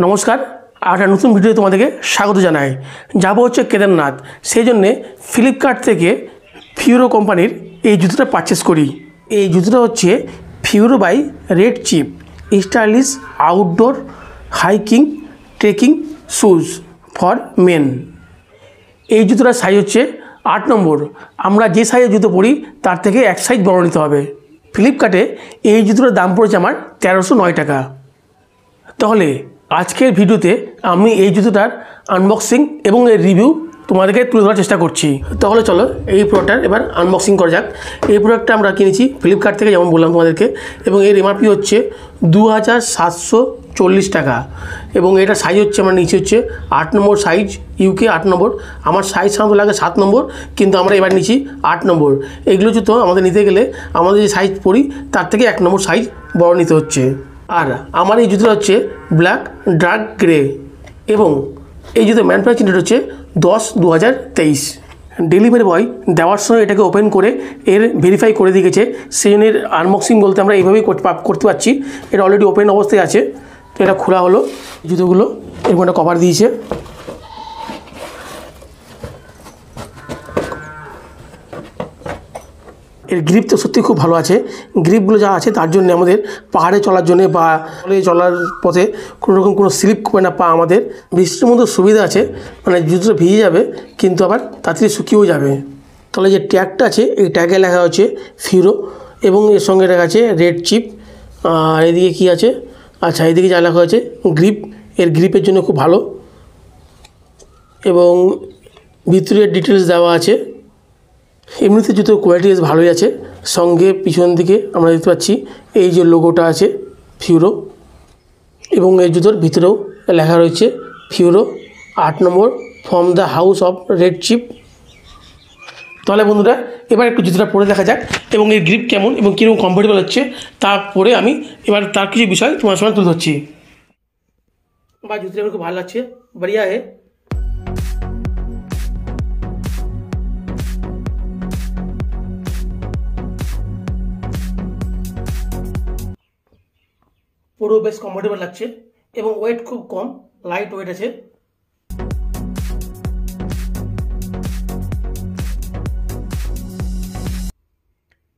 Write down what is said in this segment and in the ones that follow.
নমস্কার, আর একটা নতুন ভিডিও তোমাদেরকে স্বাগত জানাই। যাব হচ্ছে কেদারনাথ, সেই জন্যে ফ্লিপকার্ট থেকে ফিউরো কোম্পানির এই জুতোটা পারচেস করি। এই জুতোটা হচ্ছে Furo by Red Chief stylish outdoor hiking trekking shoes for men. এই জুতোটার সাইজ হচ্ছে 8 নম্বর। আমরা যে সাইজের জুতো পরি তার থেকে এক সাইজ বড় নিতে হবে। ফ্লিপকার্টে এই জুতোটার দাম পড়েছে আমার 1309 টাকা। তাহলে আজকের ভিডিওতে আমি এই জুতোটার আনবক্সিং এবং এর রিভিউ তোমাদেরকে তুলে ধরার চেষ্টা করছি। তাহলে চলো এই প্রোডাক্টটার এবার আনবক্সিং করা যাক। এই প্রোডাক্টটা আমরা কিনেছি ফ্লিপকার্ট থেকে, যেমন বললাম তোমাদেরকে, এবং এর এমআরপি হচ্ছে 2740 টাকা। এবং এটা সাইজ হচ্ছে আমার নিচে হচ্ছে 8 নম্বর সাইজ, ইউকে 8 নম্বর। আমার সাইজ সাধারণত লাগে 7 নম্বর, কিন্তু আমরা এবার নিচ্ছি 8 নম্বর। এগুলো জুতো আমাদের নিতে গেলে আমাদের যে সাইজ পরি তার থেকে 1 নম্বর সাইজ বড় নিতে হচ্ছে। আর আমার এই জুতোটা হচ্ছে ব্ল্যাক ডার্ক গ্রে, এবং এই জুতো ম্যানুফ্যাকচারিং ডেট হচ্ছে 10/2023। ডেলিভারি বয় দেওয়ার সময় এটাকে ওপেন করে এর ভেরিফাই করে দিয়ে গেছে, সেই জন্য এর আনবক্সিং বলতে আমরা এইভাবেই করতে পারছি। এটা অলরেডি ওপেন অবস্থায় আছে। তো এটা খোলা হলো, জুতোগুলো এরকম একটা কভার দিয়েছে। এর গ্রিপ তো সত্যি খুব ভালো আছে। গ্রিপগুলো যা আছে তার জন্য আমাদের পাহাড়ে চলার জন্য বা চলার পথে কোনো রকম কোনো স্লিপ করবে না পা। আমাদের বৃষ্টির মধ্যে সুবিধা আছে, মানে জুতোটা ভিজে যাবে কিন্তু আবার তাড়াতাড়ি শুকিয়েও যাবে। তাহলে যে ট্যাগটা আছে এই ট্যাগে লেখা হচ্ছে ফিউরো, এবং এর সঙ্গে লেখা আছে রেড চিপ। আর এদিকে কী আছে, আচ্ছা এদিকে যা লেখা হচ্ছে গ্রিপ, এর গ্রিপের জন্য খুব ভালো, এবং ভিতরের ডিটেলস দেওয়া আছে। এমনিতে জুতোর কোয়ালিটি বেশ ভালোই আছে। সঙ্গে পিছন দিকে আমরা দেখতে পাচ্ছি এই যে লোগোটা আছে ফিউরো, এবং এই জুতোর ভিতরেও লেখা রয়েছে Furo 8 number from the house of Red Chief. তাহলে বন্ধুরা এবার একটু জুতোটা পরে দেখা যাক এবং এর গ্রিপ কেমন এবং কীরকম কমফোর্টেবল হচ্ছে। তারপরে আমি এবার তার কিছু বিষয় তোমার সঙ্গে তুলে ধরছি। বা জুতোটা আমার খুব ভালো লাগছে, বড়িয়া হে। পুরো বেশ কমফোর্টেবল লাগছে এবং ওয়েট খুব কম, লাইট ওয়েট আছে।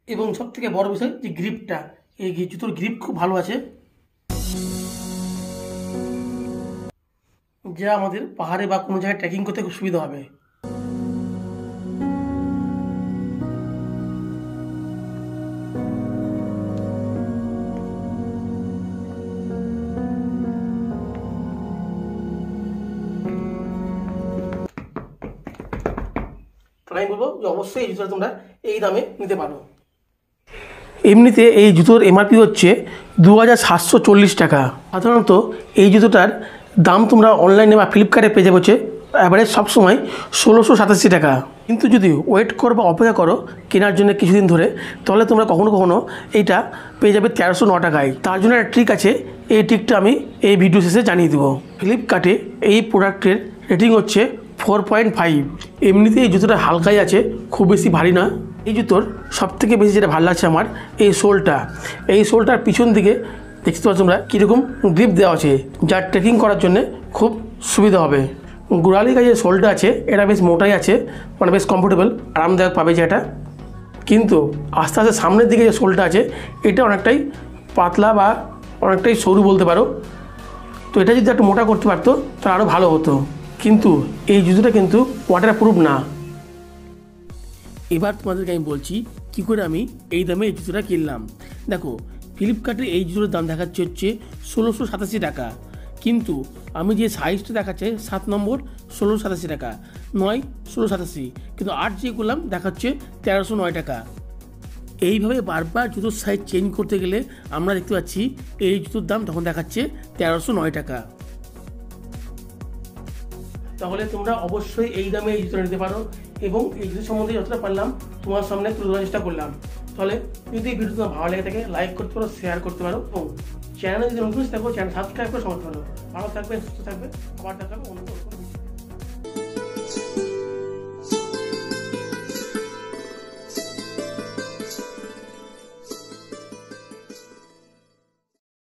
এবং সব থেকে বড় বিষয় যে গ্রিপটা, এই জুতোর গ্রিপ খুব ভালো আছে, যা আমাদের পাহাড়ে বা কোনো জায়গায় ট্রেকিং করতে খুব সুবিধা হবে। আমি বলবো যে অবশ্যই এই জুতোটা তোমরা এই দামে নিতে পারো। এমনিতে এই জুতোর এমআরপি হচ্ছে 2740 টাকা। সাধারণত এই জুতোটার দাম তোমরা অনলাইনে বা ফ্লিপকার্টে পেয়ে যাবে হচ্ছে অ্যাভারেজ সবসময় 1687 টাকা। কিন্তু যদি ওয়েট করো বা অপেক্ষা করো কেনার জন্য কিছুদিন ধরে, তাহলে তোমরা কখনো কখনো এইটা পেয়ে যাবে 1309 টাকায়। তার জন্য একটা ট্রিক আছে, এই ট্রিকটা আমি এই ভিডিও শেষে জানিয়ে দেবো। ফ্লিপকার্টে এই প্রোডাক্টের রেটিং হচ্ছে 4.5। এমনিতে এই জুতোটা হালকাই আছে, খুব বেশি ভারী না। এই জুতোর সবথেকে বেশি যেটা ভালো লাগছে আমার এই সোলটা। এই সোলটার পিছন দিকে দেখতে পাচ্ছ তোমরা কীরকম গ্রিপ দেওয়া আছে, যা ট্রেকিং করার জন্য খুব সুবিধা হবে। গোড়ালি গায়ে যে সোলটা আছে এটা বেশ মোটাই আছে, মানে বেশ কমফোর্টেবল আরামদায়ক পাবে যেটা। কিন্তু আস্তে আস্তে সামনের দিকে যে সোলটা আছে এটা অনেকটাই পাতলা বা অনেকটাই সরু বলতে পারো। তো এটা যদি একটু মোটা করতে পারতো তাহলে আরও ভালো হতো, কিন্তু এই জুতোটা কিন্তু ওয়াটার প্রুফ না। এবার তোমাদেরকে আমি বলছি কী করে আমি এই দামে এই জুতোটা কিনলাম। দেখো, ফ্লিপকার্টে এই জুতোর দাম দেখাচ্ছে হচ্ছে 1687 টাকা, কিন্তু আমি যে সাইজটা দেখাচ্ছে 7 নম্বর 1687 টাকা, 9 1687, কিন্তু 8 যে করলাম দেখাচ্ছে 1309 টাকা। এইভাবে বারবার জুতোর সাইজ চেঞ্জ করতে গেলে আমরা দেখতে পাচ্ছি এই জুতোর দাম তখন দেখাচ্ছে 1309 টাকা। তাহলে তোমরা অবশ্যই এই দামে এই জুতোটা নিতে পারো, এবং এই জুতো সম্বন্ধে যতটা পারলাম তোমার সামনে তুলে ধরার চেষ্টা করলাম। তাহলে যদি এই ভিডিও তোমার ভালো লেগে থাকে লাইক করতে পারো, শেয়ার করতে পারো, এবং চ্যানেলে যদি নতুন থাকো চ্যানেল সাবস্ক্রাইব করে সমর্থন করো। ভালো থাকবে, সুস্থ থাকবে, আবার দেখা হবে অন্য